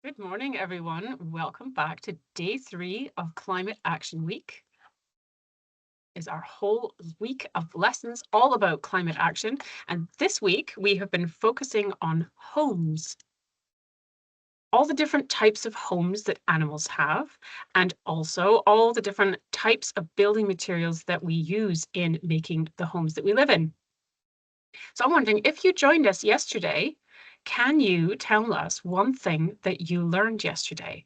Good morning, everyone. Welcome back to day 3 of Climate Action Week. Is our whole week of lessons all about climate action. And this week we have been focusing on homes. All the different types of homes that animals have, and also all the different types of building materials that we use in making the homes that we live in. So I'm wondering, if you joined us yesterday, can you tell us one thing that you learned yesterday?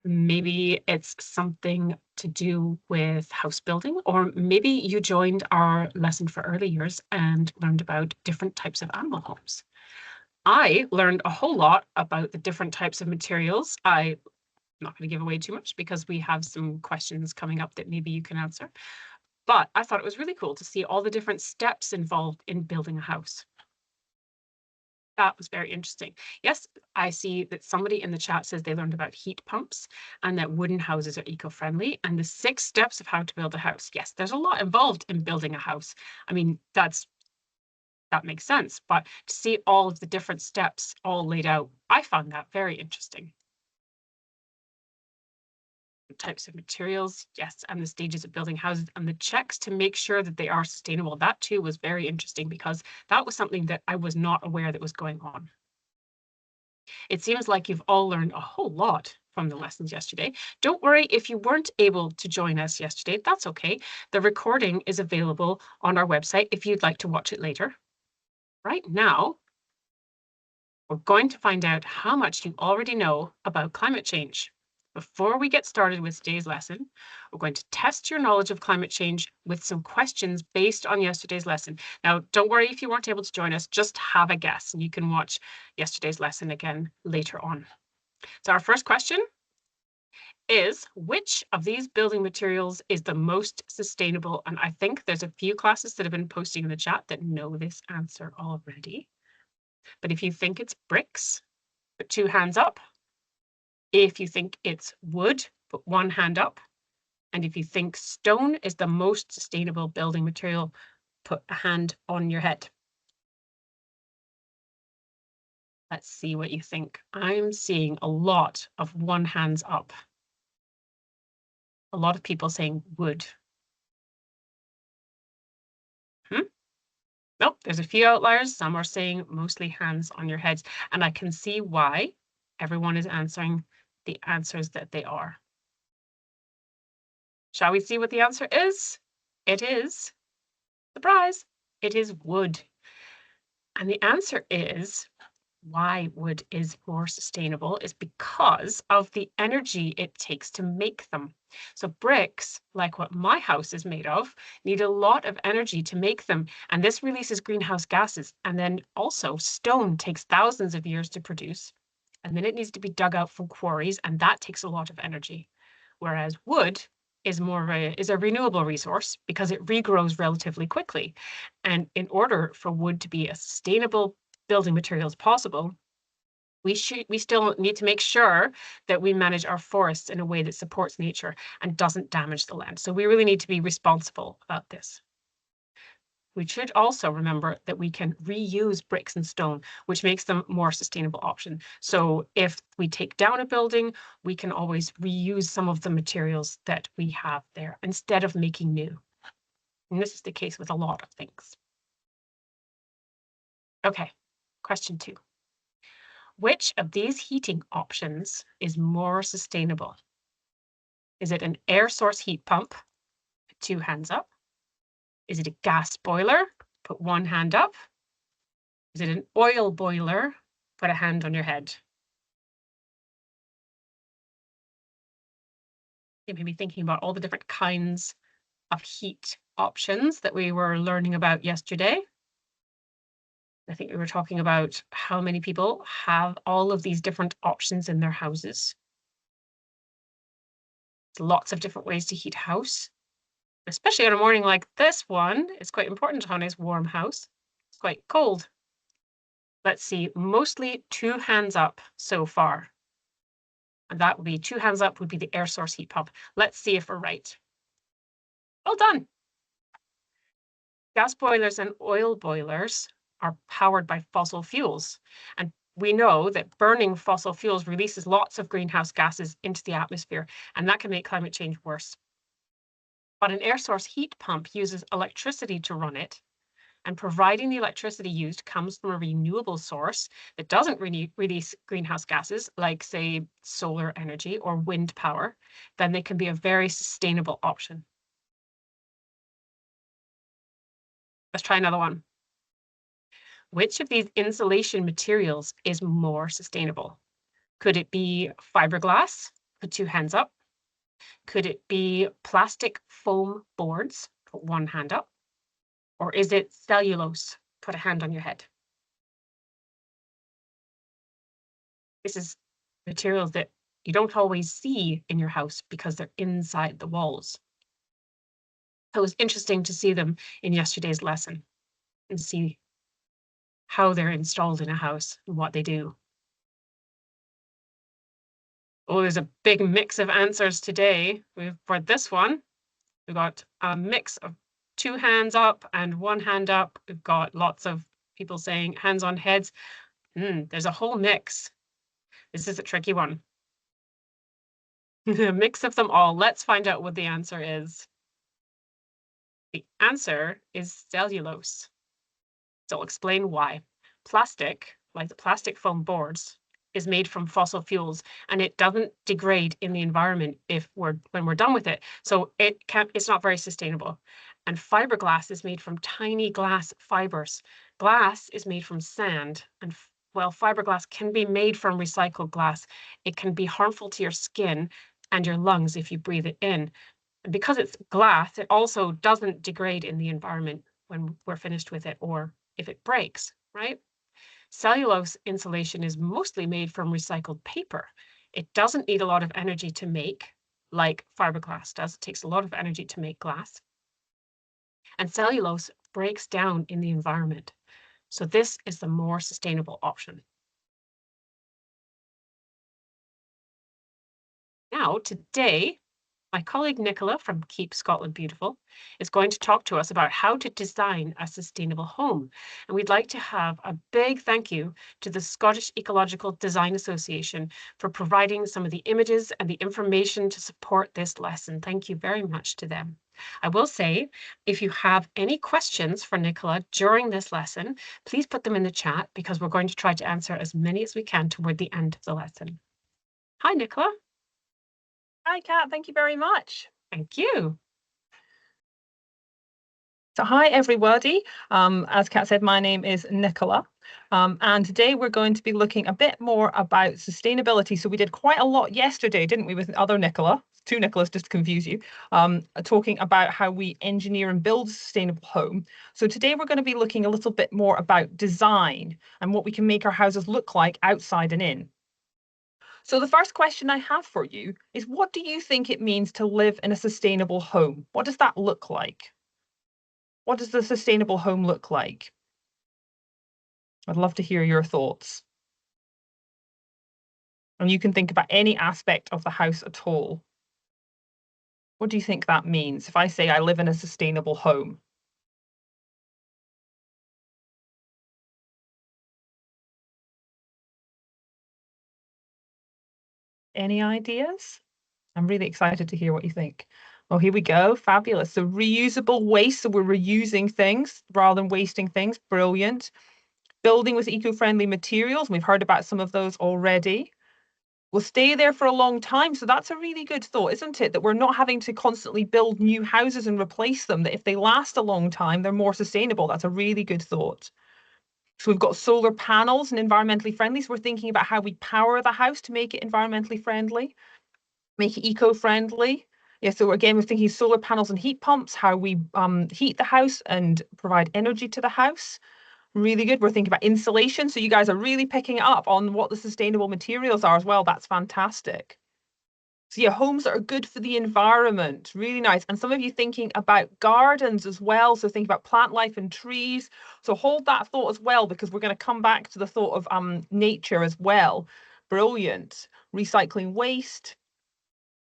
Maybe it's something to do with house building, or maybe you joined our lesson for early years and learned about different types of animal homes. I learned a whole lot about the different types of materials. I'm not going to give away too much because we have some questions coming up that maybe you can answer. But I thought it was really cool to see all the different steps involved in building a house. That was very interesting. Yes, I see that somebody in the chat says they learned about heat pumps and that wooden houses are eco-friendly and the 6 steps of how to build a house. Yes, there's a lot involved in building a house. I mean, that makes sense, but to see all of the different steps all laid out, I found that very interesting. Types of materials, yes, and the stages of building houses and the checks to make sure that they are sustainable. That too was very interesting because that was something that I was not aware that was going on. It seems like you've all learned a whole lot from the lessons yesterday. Don't worry if you weren't able to join us yesterday, that's okay. The recording is available on our website if you'd like to watch it later. Right now, we're going to find out how much you already know about climate change. Before we get started with today's lesson, we're going to test your knowledge of climate change with some questions based on yesterday's lesson. Now, don't worry if you weren't able to join us, just have a guess and you can watch yesterday's lesson again later on. So our first question is, which of these building materials is the most sustainable? And I think there's a few classes that have been posting in the chat that know this answer already. But if you think it's bricks, put 2 hands up. If you think it's wood, put 1 hand up. And if you think stone is the most sustainable building material, put a hand on your head. Let's see what you think. I'm seeing a lot of 1 hands up. A lot of people saying wood. Nope, there's a few outliers. Some are saying mostly hands on your heads. And I can see why everyone is answering the answers that they are. Shall we see what the answer is? It is, surprise, it is wood. And the answer is, why wood is more sustainable is because of the energy it takes to make them. So bricks, like what my house is made of, need a lot of energy to make them. And this releases greenhouse gases. And then also stone takes thousands of years to produce. And then it needs to be dug out from quarries, and that takes a lot of energy. Whereas wood is a renewable resource because it regrows relatively quickly. And in order for wood to be a sustainable building materials possible, we still need to make sure that we manage our forests in a way that supports nature and doesn't damage the land. So we really need to be responsible about this. We should also remember that we can reuse bricks and stone, which makes them more sustainable option. So if we take down a building, we can always reuse some of the materials that we have there instead of making new. And this is the case with a lot of things. Okay, question 2. Which of these heating options is more sustainable? Is it an air source heat pump? Put 2 hands up. Is it a gas boiler? Put 1 hand up. Is it an oil boiler? Put a hand on your head. You may be thinking about all the different kinds of heat options that we were learning about yesterday. I think we were talking about how many people have all of these different options in their houses. Lots of different ways to heat a house, especially on a morning like this one. It's quite important to have a nice warm house. It's quite cold. Let's see, mostly 2 hands up so far. And that would be 2 hands up would be the air source heat pump. Let's see if we're right. Well done. Gas boilers and oil boilers are powered by fossil fuels. And we know that burning fossil fuels releases lots of greenhouse gases into the atmosphere, and that can make climate change worse. But an air source heat pump uses electricity to run it, and providing the electricity used comes from a renewable source that doesn't release greenhouse gases, like, say, solar energy or wind power, then they can be a very sustainable option. Let's try another one. Which of these insulation materials is more sustainable? Could it be fiberglass? Put two hands up. Could it be plastic foam boards? Put one hand up. Or is it cellulose? Put a hand on your head. This is materials that you don't always see in your house because they're inside the walls. So it was interesting to see them in yesterday's lesson and see how they're installed in a house and what they do. Oh, there's a big mix of answers today. For this one, we've got a mix of two hands up and one hand up. We've got lots of people saying hands on heads. There's a whole mix. This is a tricky one. A mix of them all. Let's find out what the answer is. The answer is cellulose. So I'll explain why. Plastic, like the plastic foam boards, is made from fossil fuels, and it doesn't degrade in the environment when we're done with it. So it's not very sustainable. And fiberglass is made from tiny glass fibers. Glass is made from sand, and while fiberglass can be made from recycled glass, it can be harmful to your skin and your lungs if you breathe it in. And because it's glass, it also doesn't degrade in the environment when we're finished with it or if it breaks, right? Cellulose insulation is mostly made from recycled paper. It doesn't need a lot of energy to make, like fiberglass does. It takes a lot of energy to make glass. And cellulose breaks down in the environment. So this is the more sustainable option. Now, today, my colleague Nicola from Keep Scotland Beautiful is going to talk to us about how to design a sustainable home. And we'd like to have a big thank you to the Scottish Ecological Design Association for providing some of the images and the information to support this lesson. Thank you very much to them. I will say, if you have any questions for Nicola during this lesson, please put them in the chat because we're going to try to answer as many as we can toward the end of the lesson. Hi, Nicola. Hi, Kat. Thank you very much. Thank you. So hi, everybody. As Kat said, my name is Nicola. And today we're going to be looking a bit more about sustainability. So we did quite a lot yesterday, didn't we, with other Nicola? Two Nicolas, just to confuse you, talking about how we engineer and build a sustainable home. So today we're going to be looking a little bit more about design and what we can make our houses look like outside and in. So the first question I have for you is, what do you think it means to live in a sustainable home? What does that look like? What does the sustainable home look like? I'd love to hear your thoughts. And you can think about any aspect of the house at all. What do you think that means if I say I live in a sustainable home? Any ideas? I'm really excited to hear what you think. Oh, here we go. Fabulous. So reusable waste. So we're reusing things rather than wasting things. Brilliant. Building with eco-friendly materials. We've heard about some of those already. Will stay there for a long time. So that's a really good thought, isn't it? That we're not having to constantly build new houses and replace them, that if they last a long time, they're more sustainable. That's a really good thought. So we've got solar panels and environmentally friendly. So we're thinking about how we power the house to make it environmentally friendly, make it eco-friendly. Yeah, so again, we're thinking solar panels and heat pumps, how we heat the house and provide energy to the house. Really good. We're thinking about insulation. So you guys are really picking up on what the sustainable materials are as well. That's fantastic. So yeah, homes that are good for the environment. Really nice. And some of you thinking about gardens as well. So think about plant life and trees. So hold that thought as well, because we're going to come back to the thought of nature as well. Brilliant. Recycling waste.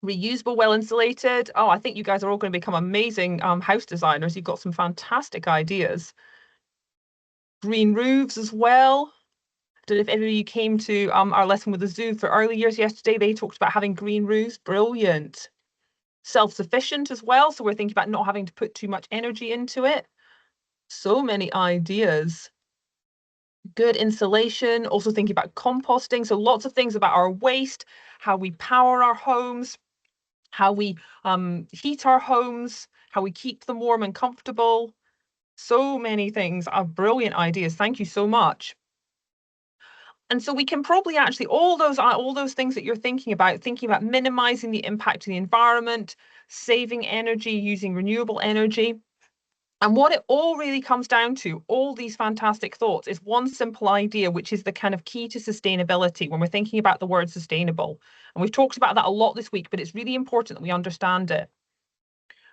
Reusable, well insulated. Oh, I think you guys are all going to become amazing house designers. You've got some fantastic ideas. Green roofs as well. if any of you came to our lesson with the zoo for early years yesterday, they talked about having green roofs. Brilliant. Self-sufficient as well. So we're thinking about not having to put too much energy into it. So many ideas. Good insulation, also thinking about composting. So lots of things about our waste, how we power our homes, how we heat our homes, how we keep them warm and comfortable. So many things are brilliant ideas. Thank you so much. And so we can probably actually all those things that you're thinking about minimizing the impact of the environment, saving energy, using renewable energy. And what it all really comes down to, all these fantastic thoughts, is one simple idea, which is the kind of key to sustainability when we're thinking about the word sustainable. And we've talked about that a lot this week, but it's really important that we understand it.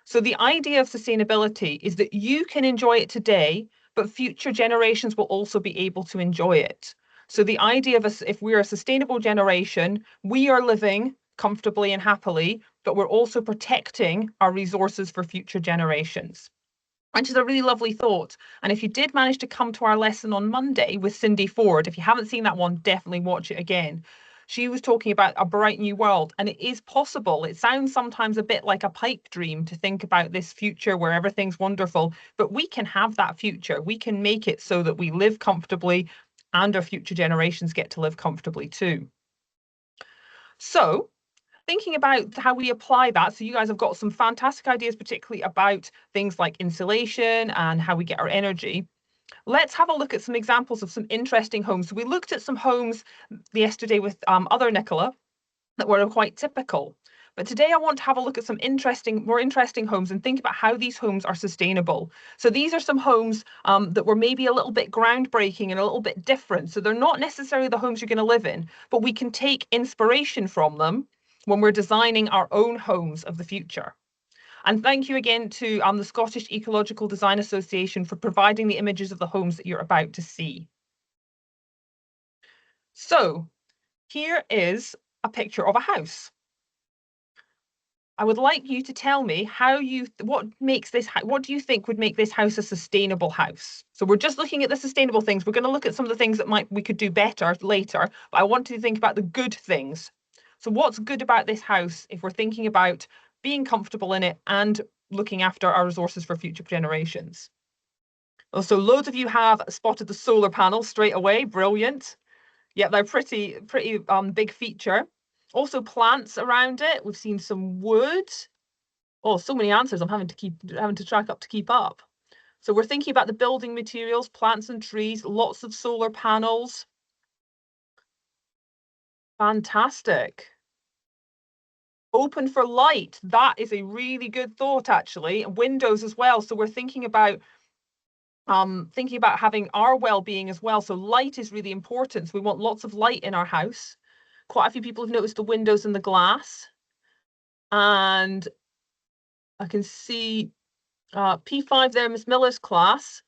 So the idea of sustainability is that you can enjoy it today, but future generations will also be able to enjoy it. So the idea of us, if we're a sustainable generation, we are living comfortably and happily, but we're also protecting our resources for future generations, which is a really lovely thought. And if you did manage to come to our lesson on Monday with Cindy Ford, if you haven't seen that one, definitely watch it again. She was talking about a bright new world, and it is possible. It sounds sometimes a bit like a pipe dream to think about this future where everything's wonderful, but we can have that future. We can make it so that we live comfortably and our future generations get to live comfortably too. So thinking about how we apply that, so you guys have got some fantastic ideas, particularly about things like insulation and how we get our energy. Let's have a look at some examples of some interesting homes. So we looked at some homes yesterday with other Nicola that were quite typical. But today I want to have a look at some more interesting homes and think about how these homes are sustainable. So these are some homes that were maybe a little bit groundbreaking and a little bit different. So they're not necessarily the homes you're going to live in, but we can take inspiration from them when we're designing our own homes of the future. And thank you again to the Scottish Ecological Design Association for providing the images of the homes that you're about to see. So here is a picture of a house. I would like you to tell me what do you think would make this house a sustainable house? So we're just looking at the sustainable things. We're going to look at some of the things that we could do better later, but I want to think about the good things. So what's good about this house if we're thinking about being comfortable in it and looking after our resources for future generations? So loads of you have spotted the solar panels straight away. Brilliant. Yeah, they're pretty big feature. Also plants around it. We've seen some wood. Oh, so many answers. I'm having to track up to keep up. So we're thinking about the building materials, plants and trees, lots of solar panels. Fantastic. Open for light. That is a really good thought, actually. Windows as well. So we're thinking about having our well-being as well. So light is really important. So we want lots of light in our house. Quite a few people have noticed the windows and the glass. And I can see P5 there, Miss Miller's class,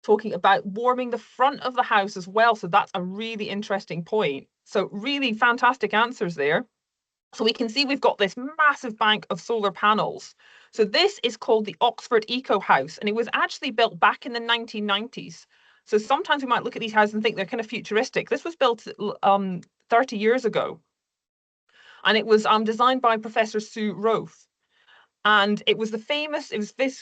talking about warming the front of the house as well. So that's a really interesting point. So really fantastic answers there. So we can see we've got this massive bank of solar panels. So this is called the Oxford Eco House, and it was actually built back in the 1990s. So sometimes we might look at these houses and think they're kind of futuristic. This was built 30 years ago. And it was designed by Professor Sue Roth. And this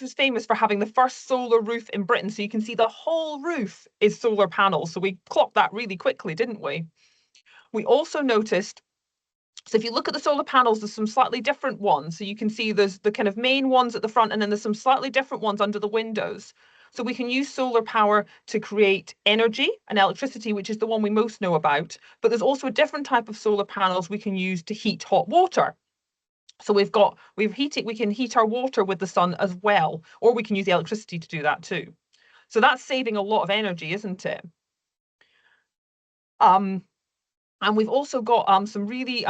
was famous for having the first solar roof in Britain. So you can see the whole roof is solar panels. So we clocked that really quickly, didn't we? We also noticed, so if you look at the solar panels, there's some slightly different ones. So you can see there's the kind of main ones at the front, and then there's some slightly different ones under the windows. So we can use solar power to create energy and electricity, which is the one we most know about. But there's also a different type of solar panels we can use to heat hot water. So we can heat our water with the sun as well, or we can use the electricity to do that too. So that's saving a lot of energy, isn't it? And we've also got some really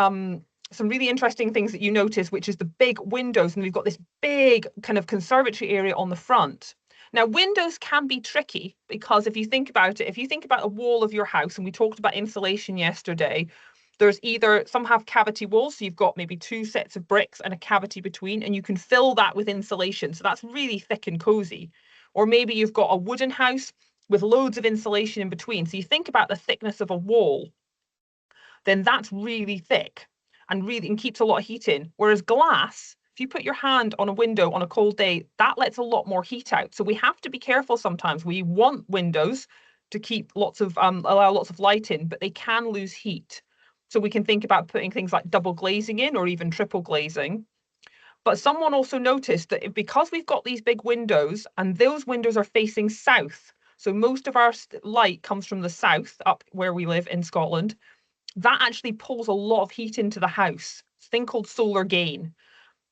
interesting things that you notice, which is the big windows, and we've got this big kind of conservatory area on the front. Now, windows can be tricky because if you think about it, if you think about a wall of your house, and we talked about insulation yesterday, there's either some have cavity walls, so you've got maybe two sets of bricks and a cavity between, and you can fill that with insulation. So that's really thick and cozy. Or maybe you've got a wooden house with loads of insulation in between. So you think about the thickness of a wall, then that's really thick and keeps a lot of heat in. Whereas glass, if you put your hand on a window on a cold day, that lets a lot more heat out. So we have to be careful sometimes. We want windows to keep allow lots of light in, but they can lose heat. So we can think about putting things like double glazing in or even triple glazing. But someone also noticed that because we've got these big windows and those windows are facing south, so most of our light comes from the south up where we live in Scotland, that actually pulls a lot of heat into the house. It's a thing called solar gain.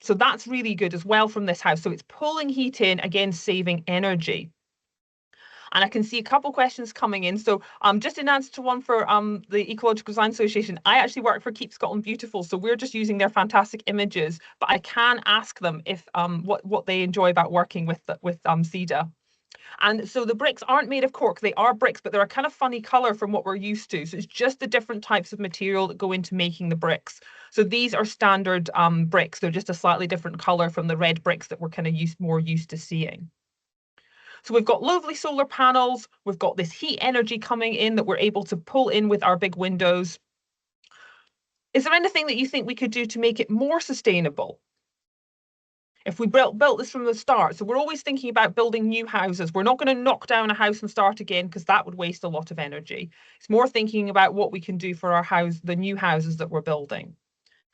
So that's really good as well from this house. So it's pulling heat in, again, saving energy. And I can see a couple questions coming in. So just in answer to one for the Ecological Design Association, I actually work for Keep Scotland Beautiful. So we're just using their fantastic images, but I can ask them if what they enjoy about working with SEDA. And so the bricks aren't made of cork. They are bricks, but they're a kind of funny color from what we're used to. So it's just the different types of material that go into making the bricks. So these are standard bricks. They're just a slightly different color from the red bricks that we're kind of more used to seeing. So we've got lovely solar panels. We've got this heat energy coming in that we're able to pull in with our big windows. Is there anything that you think we could do to make it more sustainable? If we built this from the start, so we're always thinking about building new houses. We're not going to knock down a house and start again because that would waste a lot of energy. It's more thinking about what we can do for our house, the new houses that we're building.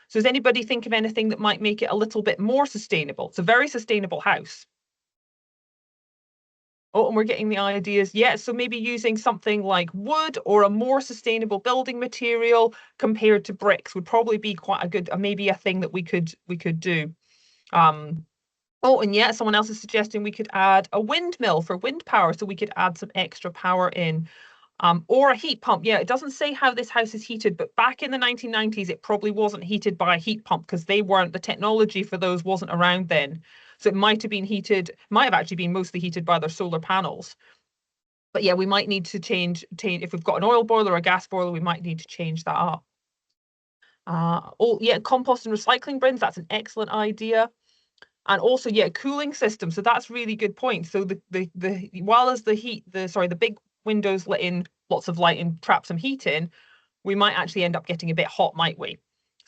So does anybody think of anything that might make it a little bit more sustainable? It's a very sustainable house. Oh, and we're getting the ideas. Yeah, so maybe using something like wood or a more sustainable building material compared to bricks would probably be quite a good, maybe a thing that we could do. Oh, and yeah, someone else is suggesting we could add a windmill for wind power, so we could add some extra power in. Or a heat pump. Yeah, it doesn't say how this house is heated, but back in the 1990s, it probably wasn't heated by a heat pump because the technology for those wasn't around then. So it might have actually been mostly heated by their solar panels. But yeah, we might need to change if we've got an oil boiler or a gas boiler, we might need to change that up. Oh, yeah, compost and recycling bins, that's an excellent idea. And also, yeah, cooling system. So that's really good point. So while as the big windows let in lots of light and trap some heat in, we might actually end up getting a bit hot, might we?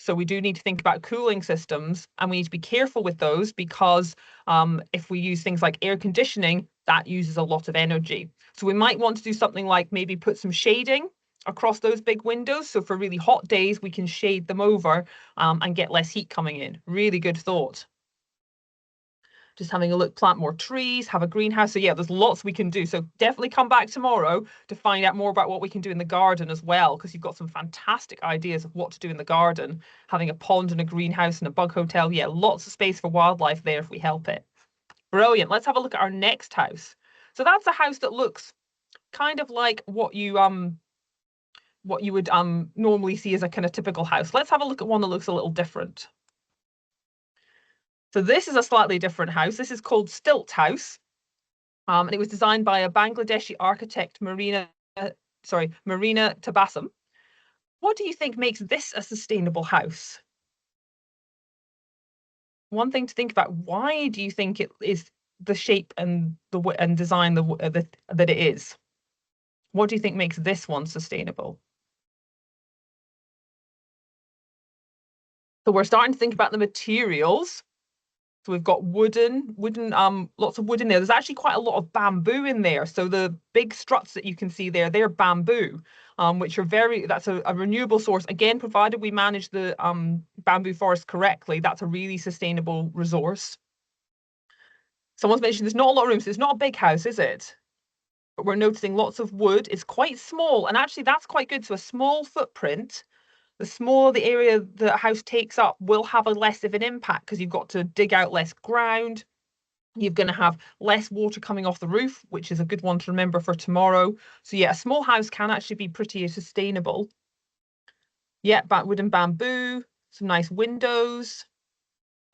So we do need to think about cooling systems, and we need to be careful with those because if we use things like air conditioning, that uses a lot of energy. So we might want to do something like maybe put some shading across those big windows. So for really hot days, we can shade them over and get less heat coming in. Really good thought. Just having a look, plant more trees, have a greenhouse. So yeah, there's lots we can do. So definitely come back tomorrow to find out more about what we can do in the garden as well, because you've got some fantastic ideas of what to do in the garden. Having a pond and a greenhouse and a bug hotel. Yeah, lots of space for wildlife there if we help it. Brilliant. Let's have a look at our next house. So that's a house that looks kind of like what you would normally see as a kind of typical house. Let's have a look at one that looks a little different. So this is a slightly different house. This is called Stilt House. And it was designed by a Bangladeshi architect, Marina Tabassum. What do you think makes this a sustainable house? One thing to think about, why do you think it is the shape and design that it is? What do you think makes this one sustainable? So we're starting to think about the materials. So we've got lots of wood in there. There's actually quite a lot of bamboo in there. So the big struts that you can see there, they're bamboo, which are that's a renewable source. Again, provided we manage the bamboo forest correctly, that's a really sustainable resource. Someone's mentioned there's not a lot of room, so it's not a big house, is it? But we're noticing lots of wood. It's quite small, and actually that's quite good. So a small footprint, the smaller the area the house takes up will have a less of an impact because you've got to dig out less ground. You're going to have less water coming off the roof, which is a good one to remember for tomorrow. So yeah, a small house can actually be pretty sustainable. Yeah, wood and bamboo, some nice windows.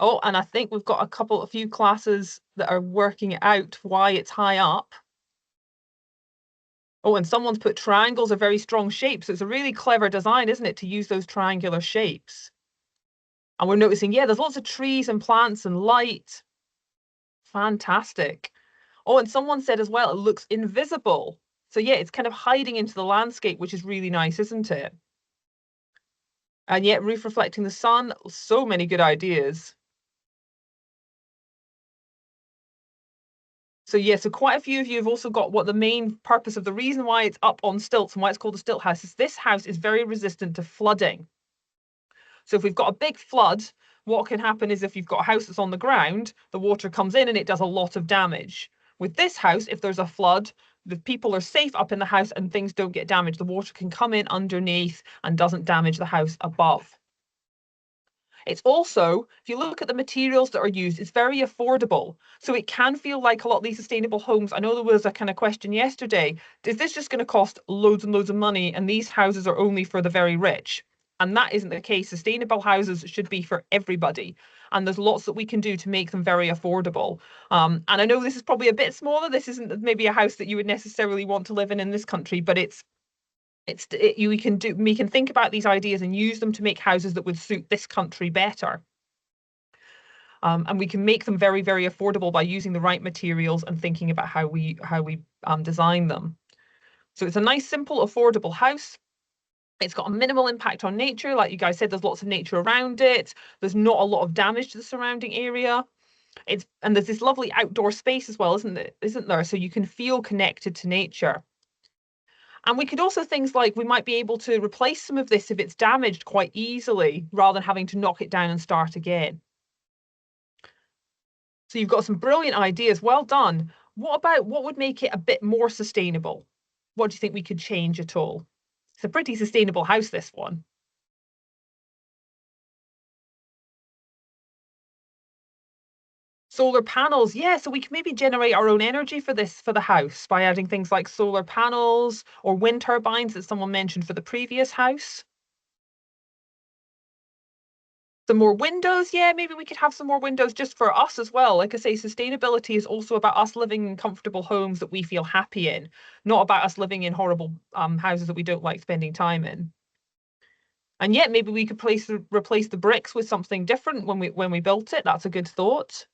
Oh, and I think we've got a few classes that are working it out why it's high up. Oh, and someone's put triangles are very strong shapes. So it's a really clever design, isn't it, to use those triangular shapes? And we're noticing, yeah, there's lots of trees and plants and light. Fantastic. Oh, and someone said as well, it looks invisible. So yeah, it's kind of hiding into the landscape, which is really nice, isn't it? And yet roof reflecting the sun, so many good ideas. So yeah, so quite a few of you have also got what the main purpose of the reason why it's up on stilts and why it's called a stilt house is this house is very resistant to flooding. So if we've got a big flood, what can happen is if you've got a house that's on the ground, the water comes in and it does a lot of damage. With this house, if there's a flood, the people are safe up in the house and things don't get damaged. The water can come in underneath and doesn't damage the house above. It's also, if you look at the materials that are used, it's very affordable. So it can feel like a lot of these sustainable homes. I know there was a kind of question yesterday, is this just going to cost loads and loads of money and these houses are only for the very rich? And that isn't the case. Sustainable houses should be for everybody. And there's lots that we can do to make them very affordable. And I know this is probably a bit smaller. This isn't maybe a house that you would necessarily want to live in this country, but we can think about these ideas and use them to make houses that would suit this country better. And we can make them very, very affordable by using the right materials and thinking about how we design them. So it's a nice, simple, affordable house. It's got a minimal impact on nature. Like you guys said, there's lots of nature around it. There's not a lot of damage to the surrounding area. And there's this lovely outdoor space as well, isn't there? So you can feel connected to nature. And we could also things like we might be able to replace some of this if it's damaged quite easily rather than having to knock it down and start again. So you've got some brilliant ideas. Well done. What would make it a bit more sustainable? What do you think we could change at all? It's a pretty sustainable house, this one. Solar panels, yeah, so we can maybe generate our own energy for the house by adding things like solar panels or wind turbines that someone mentioned for the previous house. Some more windows, yeah, maybe we could have some more windows just for us as well. Like I say, sustainability is also about us living in comfortable homes that we feel happy in, not about us living in horrible houses that we don't like spending time in. And yet maybe we could replace the bricks with something different when we built it. That's a good thought.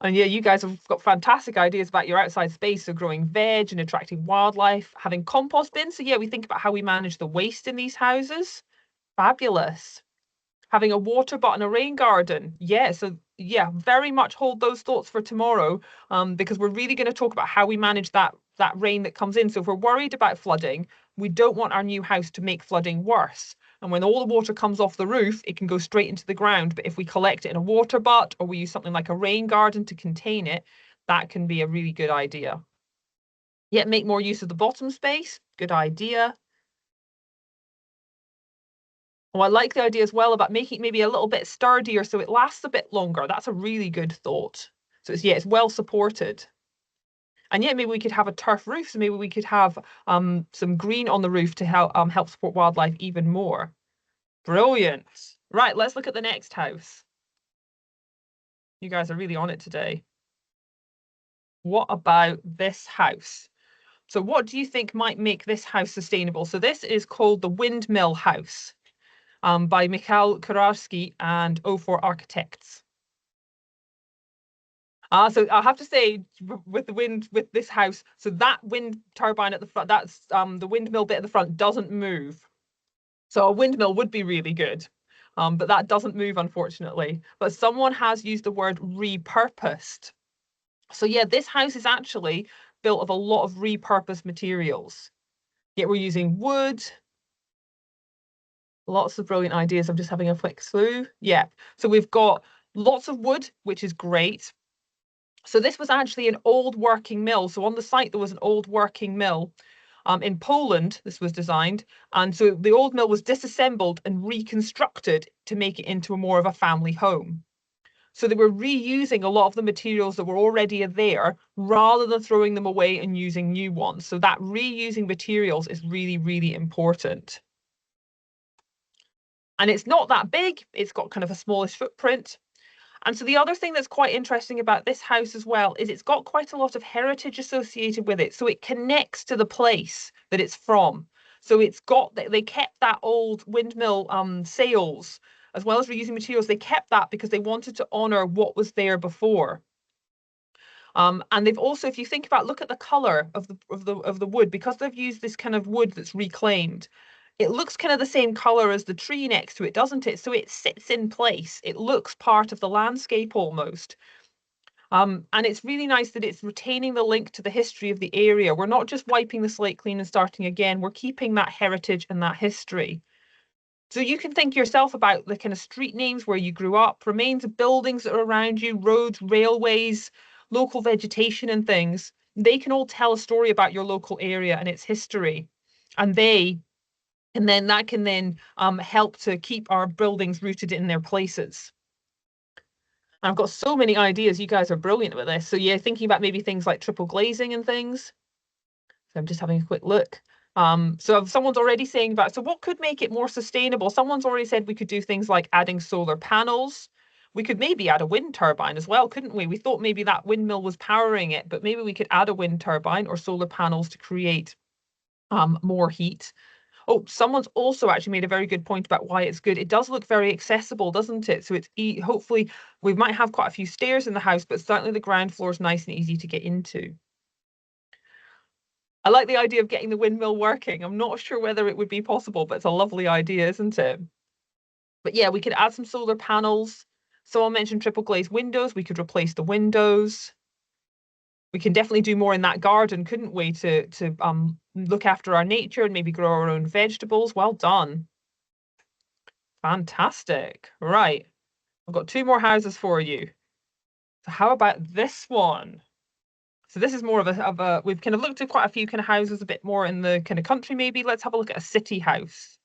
And yeah, you guys have got fantastic ideas about your outside space, so growing veg and attracting wildlife, having compost bins. So yeah, we think about how we manage the waste in these houses. Fabulous. Having a water bot and a rain garden. Yeah, so yeah, very much hold those thoughts for tomorrow, because we're really going to talk about how we manage that rain that comes in. So if we're worried about flooding, we don't want our new house to make flooding worse. And when all the water comes off the roof, it can go straight into the ground. But if we collect it in a water butt or we use something like a rain garden to contain it, that can be a really good idea. Yet make more use of the bottom space. Good idea. Oh, I like the idea as well about making it maybe a little bit sturdier so it lasts a bit longer. That's a really good thought. So it's well supported. And yet maybe we could have a turf roof, so maybe we could have some green on the roof to help support wildlife even more. Brilliant. Right, let's look at the next house. You guys are really on it today. What about this house? So what do you think might make this house sustainable? So this is called the Windmill House. By Mikhail Kurarski and O4 Architects. So I'll have to say with this house, so that wind turbine at the front, that's the windmill bit at the front doesn't move. So a windmill would be really good, but that doesn't move, unfortunately. But someone has used the word repurposed. So yeah, this house is actually built of a lot of repurposed materials. Yet we're using wood, lots of brilliant ideas. I'm just having a quick through. Yeah. So we've got lots of wood, which is great. So this was actually an old working mill. So on the site, there was an old working mill. In Poland, this was designed. And so the old mill was disassembled and reconstructed to make it into more of a family home. So they were reusing a lot of the materials that were already there rather than throwing them away and using new ones. So that reusing materials is really, really important. And it's not that big. It's got kind of a smallish footprint. And so the other thing that's quite interesting about this house as well is it's got quite a lot of heritage associated with it. So it connects to the place that it's from. So they kept that old windmill sails as well as reusing materials. They kept that because they wanted to honor what was there before. And they've also, if you think about, look at the color of the wood, because they've used this kind of wood that's reclaimed. It looks kind of the same color as the tree next to it, doesn't it? So it sits in place. It looks part of the landscape almost. And it's really nice that it's retaining the link to the history of the area. We're not just wiping the slate clean and starting again. We're keeping that heritage and that history. So you can think yourself about the kind of street names where you grew up, remains of buildings that are around you, roads, railways, local vegetation and things. They can all tell a story about your local area and its history. And then that can then help to keep our buildings rooted in their places. I've got so many ideas. You guys are brilliant with this. So yeah, thinking about maybe things like triple glazing and things. So I'm just having a quick look. So someone's already saying about, so what could make it more sustainable? Someone's already said we could do things like adding solar panels. We could maybe add a wind turbine as well, couldn't we? We thought maybe that windmill was powering it, but maybe we could add a wind turbine or solar panels to create more heat. Oh, someone's also actually made a very good point about why it's good. It does look very accessible, doesn't it? So it's hopefully we might have quite a few stairs in the house, but certainly the ground floor is nice and easy to get into. I like the idea of getting the windmill working. I'm not sure whether it would be possible, but it's a lovely idea, isn't it? But yeah, we could add some solar panels. Someone mentioned triple glazed windows. We could replace the windows. We can definitely do more in that garden, couldn't we, to look after our nature and maybe grow our own vegetables. Well done. Fantastic. Right. I've got two more houses for you. So how about this one? So this is more of a we've kind of looked at quite a few kind of houses a bit more in the kind of country maybe. Let's have a look at a city house.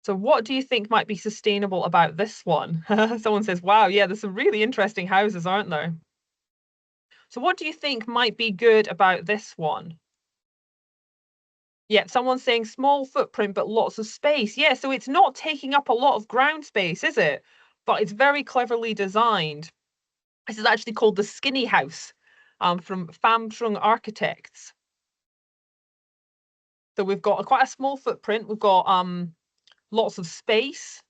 So what do you think might be sustainable about this one? Someone says, wow, yeah, there's some really interesting houses, aren't there? So what do you think might be good about this one? Yeah, someone's saying small footprint, but lots of space. Yeah, so it's not taking up a lot of ground space, is it? But it's very cleverly designed. This is actually called the Skinny House from Famtrung Architects. So we've got quite a small footprint. We've got lots of space,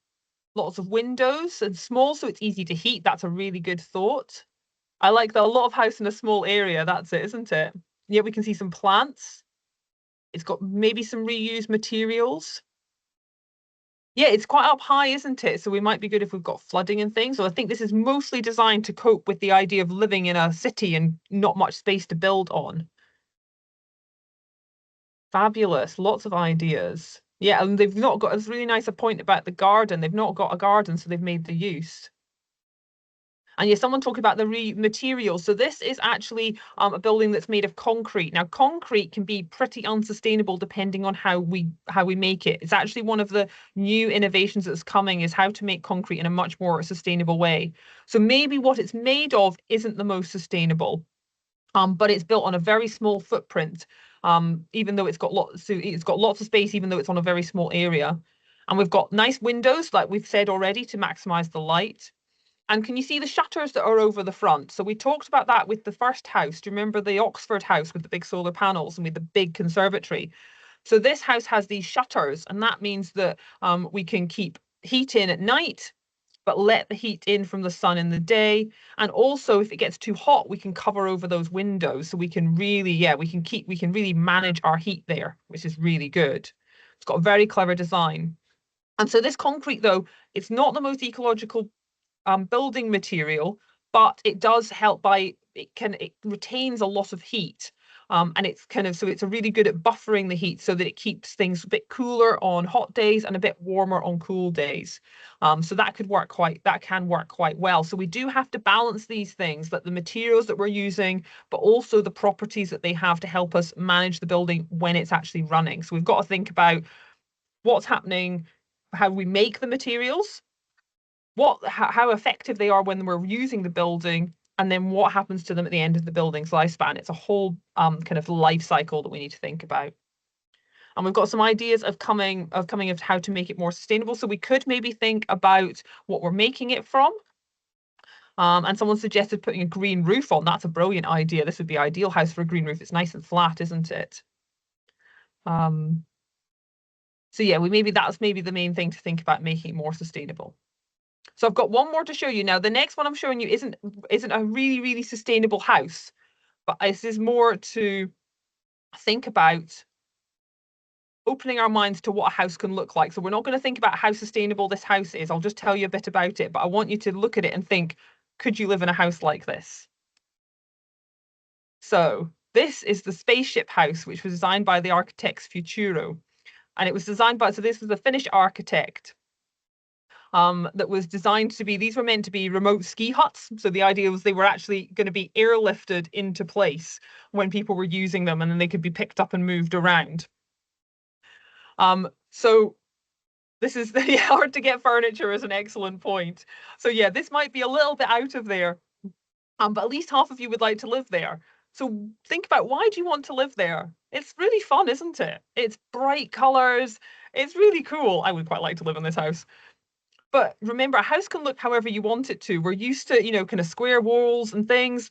lots of windows and small, so it's easy to heat. That's a really good thought. I like that, a lot of house in a small area. That's it, isn't it? Yeah, we can see some plants. It's got maybe some reused materials. Yeah, it's quite up high, isn't it? So we might be good if we've got flooding and things. So I think this is mostly designed to cope with the idea of living in a city and not much space to build on. Fabulous. Lots of ideas. Yeah, and they've not got, it's really nice a point about the garden. They've not got a garden, so they've made the use. And yeah, someone talking about the materials. So this is actually a building that's made of concrete. Now, concrete can be pretty unsustainable depending on how we make it. It's actually one of the new innovations that's coming is how to make concrete in a much more sustainable way. So maybe what it's made of isn't the most sustainable, but it's built on a very small footprint. Even though it's got lots of space, even though it's on a very small area. And we've got nice windows, like we've said already, to maximize the light. And can you see the shutters that are over the front? So we talked about that with the first house. Do you remember the Oxford house with the big solar panels and with the big conservatory? So this house has these shutters, and that means that we can keep heat in at night, but let the heat in from the sun in the day. And also, if it gets too hot, we can cover over those windows. So we can really, yeah, we can really manage our heat there, which is really good. It's got a very clever design. And so this concrete, though, it's not the most ecological building material, but it does help by it retains a lot of heat. And it's kind of so it's a really good at buffering the heat so that it keeps things a bit cooler on hot days and a bit warmer on cool days. So that can work quite well. So we do have to balance these things, that the materials that we're using, but also the properties that they have to help us manage the building when it's actually running. So we've got to think about what's happening, how we make the materials, how effective they are when we're using the building, and then what happens to them at the end of the building's lifespan. It's a whole kind of life cycle that we need to think about. And we've got some ideas of how to make it more sustainable. So we could maybe think about what we're making it from. And someone suggested putting a green roof on. That's a brilliant idea. This would be ideal house for a green roof. It's nice and flat, isn't it? So yeah, that's maybe the main thing to think about, making it more sustainable. So I've got one more to show you now. The next one I'm showing you isn't a really, really sustainable house, but this is more to think about opening our minds to what a house can look like. So we're not going to think about how sustainable this house is. I'll just tell you a bit about it, but I want you to look at it and think, could you live in a house like this? So this is the spaceship house, which was designed by the architects Futuro. And it was designed by, so this was a Finnish architect that was designed to be, these were meant to be remote ski huts. So the idea was they were actually going to be airlifted into place when people were using them, and then they could be picked up and moved around. So this is the hard to get furniture is an excellent point. So yeah, this might be a little bit out of there, but at least half of you would like to live there. So think about, why do you want to live there? It's really fun, isn't it? It's bright colors. It's really cool. I would quite like to live in this house. But remember, a house can look however you want it to. We're used to, kind of square walls and things.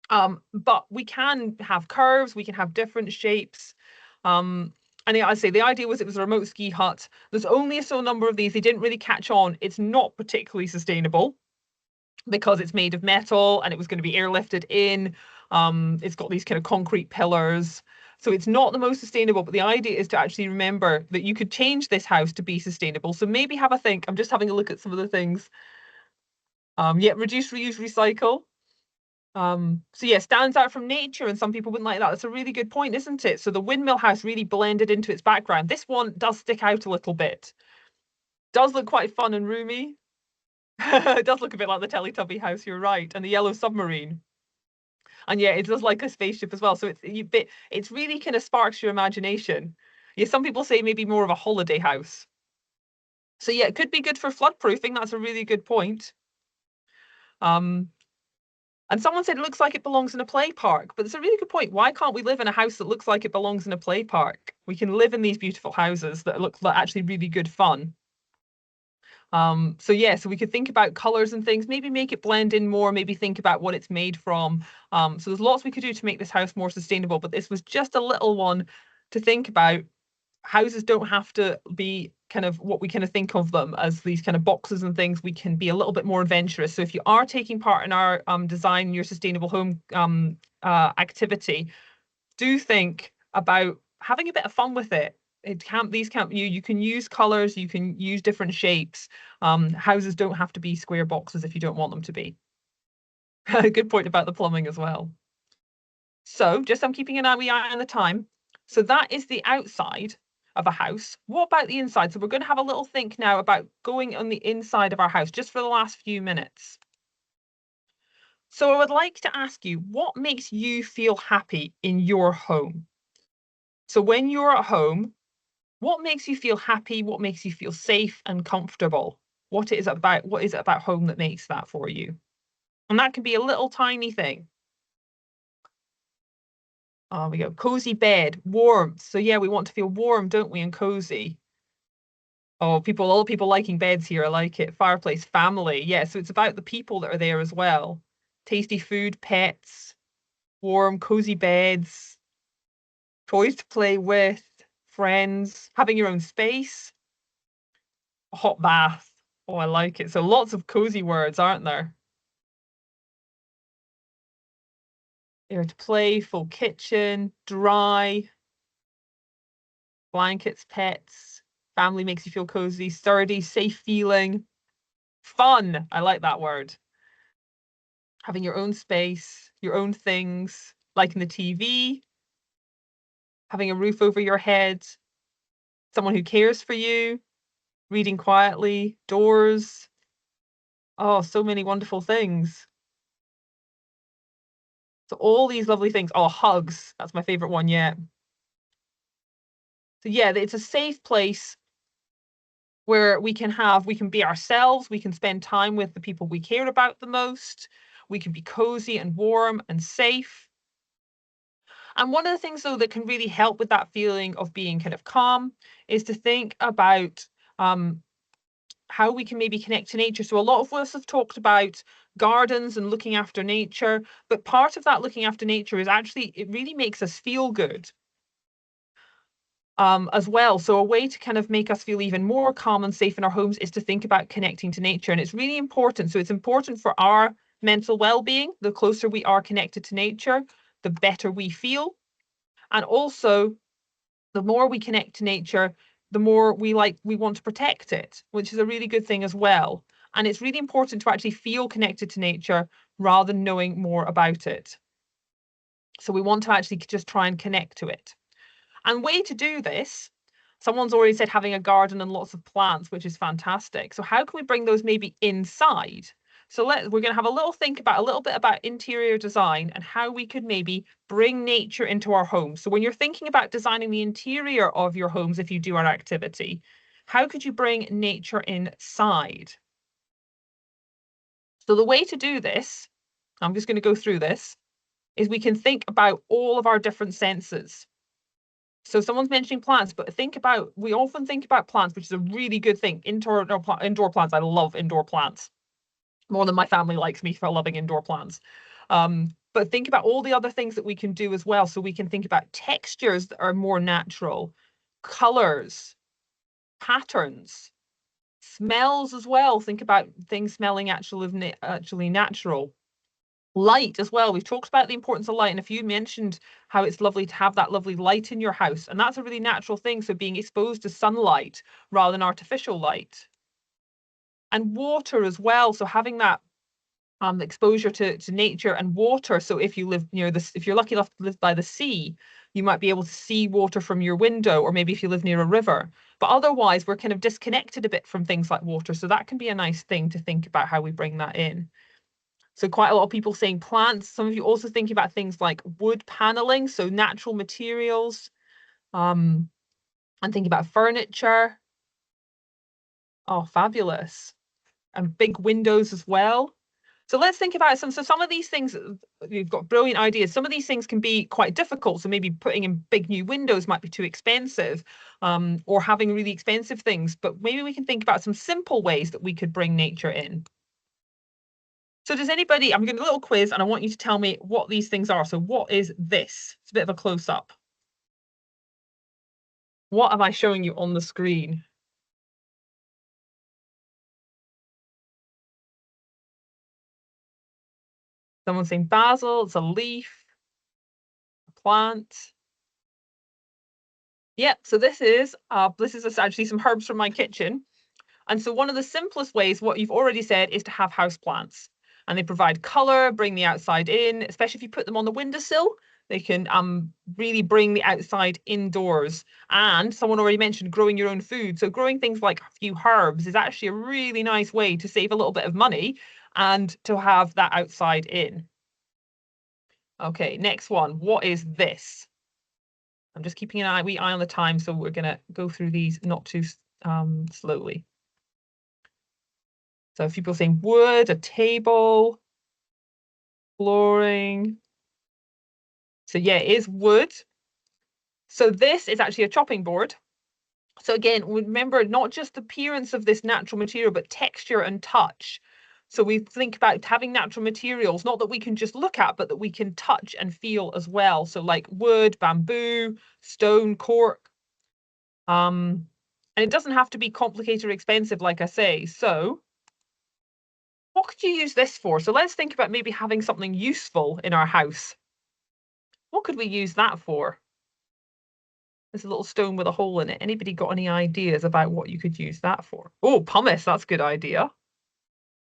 But we can have curves, we can have different shapes. And I say the idea was it was a remote ski hut. There's only a certain number of these. They didn't really catch on. It's not particularly sustainable because it's made of metal and it was going to be airlifted in. It's got these kind of concrete pillars. So it's not the most sustainable, but the idea is to actually remember that you could change this house to be sustainable. So maybe have a think. I'm just having a look at some of the things. Yeah, reduce, reuse, recycle. So yeah, stands out from nature, and some people wouldn't like that. That's a really good point, isn't it? So the windmill house really blended into its background. This one does stick out a little bit. Does look quite fun and roomy. It does look a bit like the Teletubby house, you're right, and the yellow submarine. And yeah, it does like a spaceship as well. So it's really kind of sparks your imagination. Yeah, some people say maybe more of a holiday house. So yeah, it could be good for floodproofing. That's a really good point. Um, And someone said it looks like it belongs in a play park, but it's a really good point. Why can't we live in a house that looks like it belongs in a play park? We can live in these beautiful houses that look like actually really good fun. So yeah, so we could think about colors and things, maybe make it blend in more, maybe think about what it's made from. So there's lots we could do to make this house more sustainable, but this was just a little one to think about. Houses don't have to be kind of what we kind of think of them as these kind of boxes and things. We can be a little bit more adventurous. So if you are taking part in our design your sustainable home activity, do think about having a bit of fun with it. You can use colors, you can use different shapes. Houses don't have to be square boxes if you don't want them to be. Good point about the plumbing as well. So just I'm keeping an eye on the time. So that is the outside of a house. What about the inside? So we're going to have a little think now about going on the inside of our house just for the last few minutes. So I would like to ask you, what makes you feel happy in your home? So when you're at home, what makes you feel happy? What makes you feel safe and comfortable? What is it about home that makes that for you? And that can be a little tiny thing. Oh, we go cozy bed, warmth. So yeah, we want to feel warm, don't we, and cozy. Oh, all people liking beds here. I like it. Fireplace, family. Yeah, so it's about the people that are there as well. Tasty food, pets, warm, cozy beds, toys to play with, friends, having your own space, a hot bath. Oh, I like it. So lots of cozy words, aren't there? There to play, full kitchen, dry, blankets, pets, family makes you feel cozy, sturdy, safe feeling, fun. I like that word. Having your own space, your own things, liking the TV, having a roof over your head, someone who cares for you, reading quietly, doors. Oh, so many wonderful things. So all these lovely things. Oh, hugs. That's my favorite one yet. So yeah, it's a safe place where we can be ourselves, we can spend time with the people we care about the most, we can be cozy and warm and safe. And one of the things, though, that can really help with that feeling of being kind of calm is to think about how we can maybe connect to nature. So a lot of us have talked about gardens and looking after nature, but part of that looking after nature is actually, it really makes us feel good. as well. So a way to kind of make us feel even more calm and safe in our homes is to think about connecting to nature. And it's really important. So it's important for our mental well-being. The closer we are connected to nature, the better we feel. And also, the more we connect to nature, the more we want to protect it, which is a really good thing as well. And it's really important to actually feel connected to nature rather than knowing more about it. So we want to actually just try and connect to it. And way to do this, someone's already said having a garden and lots of plants, which is fantastic. So how can we bring those maybe inside? So we're going to have a little bit about interior design and how we could maybe bring nature into our homes. So when you're thinking about designing the interior of your homes, if you do our activity, how could you bring nature inside? So the way to do this, I'm just going to go through this, is we can think about all of our different senses. So someone's mentioning plants, but we often think about plants, which is a really good thing. Indoor plants. I love indoor plants more than my family likes me for loving indoor plants. But think about all the other things that we can do as well. So we can think about textures that are more natural, colors, patterns, smells as well. Think about things smelling actually natural. Light as well. We've talked about the importance of light, and if you mentioned how it's lovely to have that lovely light in your house, and that's a really natural thing. So being exposed to sunlight rather than artificial light. And water as well. So having that exposure to nature and water. So if you live near this, if you're lucky enough to live by the sea, you might be able to see water from your window, or maybe if you live near a river. But otherwise, we're kind of disconnected a bit from things like water. So that can be a nice thing to think about how we bring that in. So quite a lot of people saying plants. Some of you also thinking about things like wood paneling, so natural materials, and thinking about furniture. Oh, fabulous. And big windows as well. So let's think about some of these things. You've got brilliant ideas. Some of these things can be quite difficult. So maybe putting in big new windows might be too expensive, or having really expensive things. But maybe we can think about some simple ways that we could bring nature in. So does anybody, I'm going to do a little quiz and I want you to tell me what these things are. So what is this? It's a bit of a close up. What am I showing you on the screen? Someone's saying basil, it's a leaf, a plant. Yeah, so this is actually some herbs from my kitchen. And so one of the simplest ways, what you've already said, is to have house plants. And they provide color, bring the outside in, especially if you put them on the windowsill. They can really bring the outside indoors. And someone already mentioned growing your own food. So growing things like a few herbs is actually a really nice way to save a little bit of money and to have that outside in. Okay, next one. What is this? I'm just keeping an wee eye on the time, so we're going to go through these not too slowly. So if people saying wood, a table, flooring. So yeah, it is wood. So this is actually a chopping board. So again, remember not just the appearance of this natural material, but texture and touch. So we think about having natural materials, not that we can just look at, but that we can touch and feel as well. So like wood, bamboo, stone, cork. And it doesn't have to be complicated or expensive, like I say. So what could you use this for? So let's think about maybe having something useful in our house. What could we use that for? There's a little stone with a hole in it. Anybody got any ideas about what you could use that for? Oh, pumice, that's a good idea.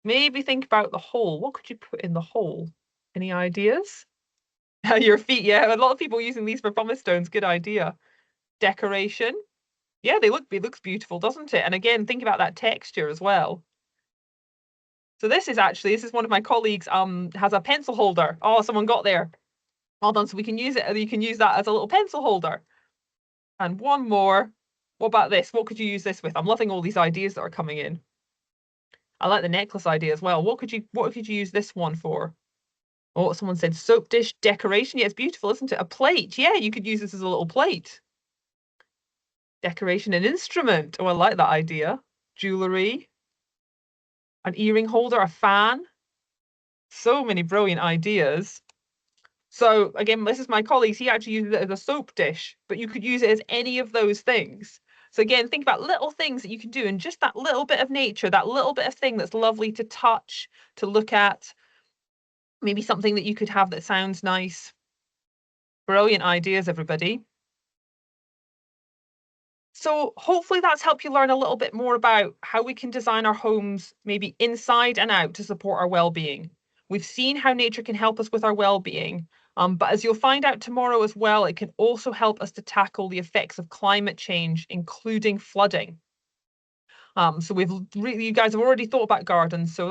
Maybe think about the hole. What could you put in the hole? Any ideas? Your feet, yeah. A lot of people using these for pumice stones. Good idea. Decoration. Yeah, it looks beautiful, doesn't it? And again, think about that texture as well. So this is one of my colleagues has a pencil holder. Oh, someone got there. Well done. So we can use it. You can use that as a little pencil holder. And one more. What about this? What could you use this with? I'm loving all these ideas that are coming in. I like the necklace idea as well. What could you use this one for? Oh, someone said soap dish decoration. Yeah, it's beautiful, isn't it? A plate. Yeah, you could use this as a little plate. Decoration and instrument. Oh, I like that idea. Jewelry. An earring holder, a fan. So many brilliant ideas. So again, this is my colleagues. He actually uses it as a soap dish, but you could use it as any of those things. So again, think about little things that you can do and just that little bit of nature, that little bit of thing that's lovely to touch, to look at. Maybe something that you could have that sounds nice. Brilliant ideas, everybody. So hopefully that's helped you learn a little bit more about how we can design our homes, maybe inside and out, to support our well-being. We've seen how nature can help us with our well-being, but as you'll find out tomorrow as well, it can also help us to tackle the effects of climate change, including flooding. So you guys have already thought about gardens, so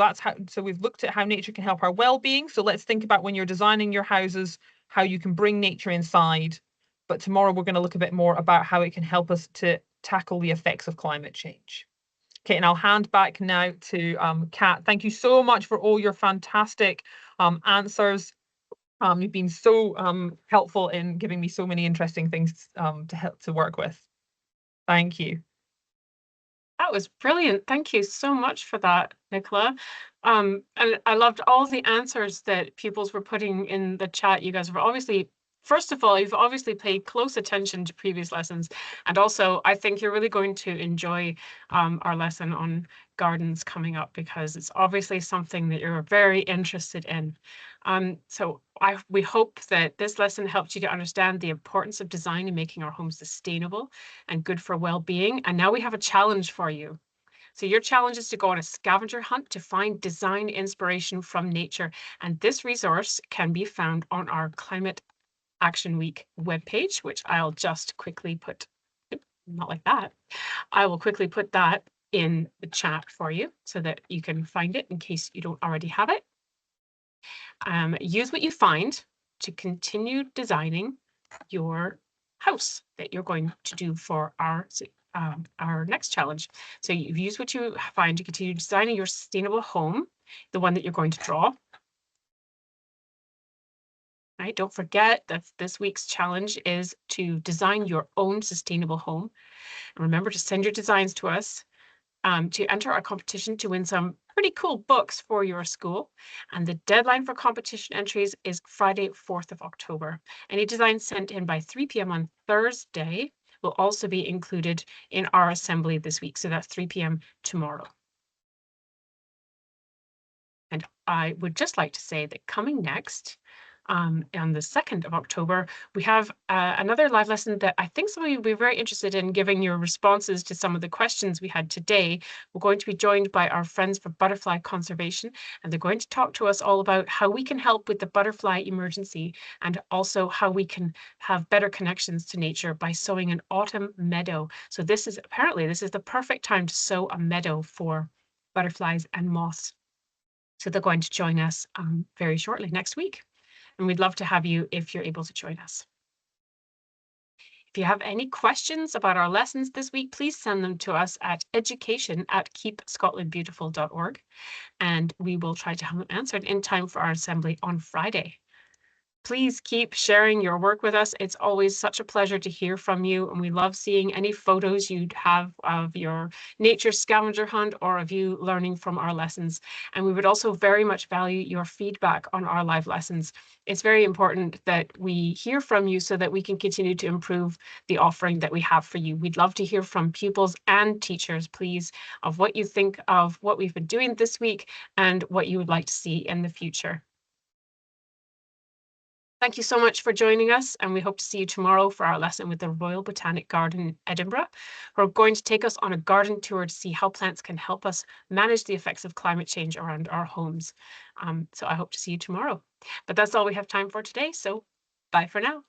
we've looked at how nature can help our well-being. So let's think about when you're designing your houses, how you can bring nature inside. But tomorrow we're going to look a bit more about how it can help us to tackle the effects of climate change. Okay, and I'll hand back now to Kat. Thank you so much for all your fantastic answers. You've been so helpful in giving me so many interesting things to work with. Thank you. That was brilliant. Thank you so much for that, Nicola. And I loved all the answers that pupils were putting in the chat. You guys were obviously, first of all, you've obviously paid close attention to previous lessons. And also, I think you're really going to enjoy our lesson on gardens coming up, because it's obviously something that you're very interested in. So we hope that this lesson helped you to understand the importance of design and making our homes sustainable and good for well-being. And now we have a challenge for you. So your challenge is to go on a scavenger hunt to find design inspiration from nature. And this resource can be found on our Climate Action Week webpage, which I'll just quickly put, not like that. I will quickly put that in the chat for you so that you can find it in case you don't already have it. Use what you find to continue designing your house that you're going to do for our next challenge. So you've used what you find to continue designing your sustainable home, the one that you're going to draw. Right? Don't forget that this week's challenge is to design your own sustainable home. And remember to send your designs to us to enter our competition to win some pretty cool books for your school. And the deadline for competition entries is Friday, 4th of October. Any designs sent in by 3 p.m. on Thursday will also be included in our assembly this week. So that's 3 p.m. tomorrow. And I would just like to say that coming next, on the 2nd of October, we have another live lesson that I think some of you will be very interested in, giving your responses to some of the questions we had today. We're going to be joined by our friends for butterfly conservation, and they're going to talk to us all about how we can help with the butterfly emergency, and also how we can have better connections to nature by sowing an autumn meadow. So this is the perfect time to sow a meadow for butterflies and moths. So they're going to join us very shortly next week. And we'd love to have you if you're able to join us. If you have any questions about our lessons this week, please send them to us at education@keepscotlandbeautiful.org, and we will try to have them answered in time for our assembly on Friday. Please keep sharing your work with us. It's always such a pleasure to hear from you, and we love seeing any photos you'd have of your nature scavenger hunt or of you learning from our lessons. And we would also very much value your feedback on our live lessons. It's very important that we hear from you so that we can continue to improve the offering that we have for you. We'd love to hear from pupils and teachers, please, of what you think of what we've been doing this week and what you would like to see in the future. Thank you so much for joining us, and we hope to see you tomorrow for our lesson with the Royal Botanic Garden in Edinburgh. We're going to take us on a garden tour to see how plants can help us manage the effects of climate change around our homes. So I hope to see you tomorrow. But that's all we have time for today, so bye for now.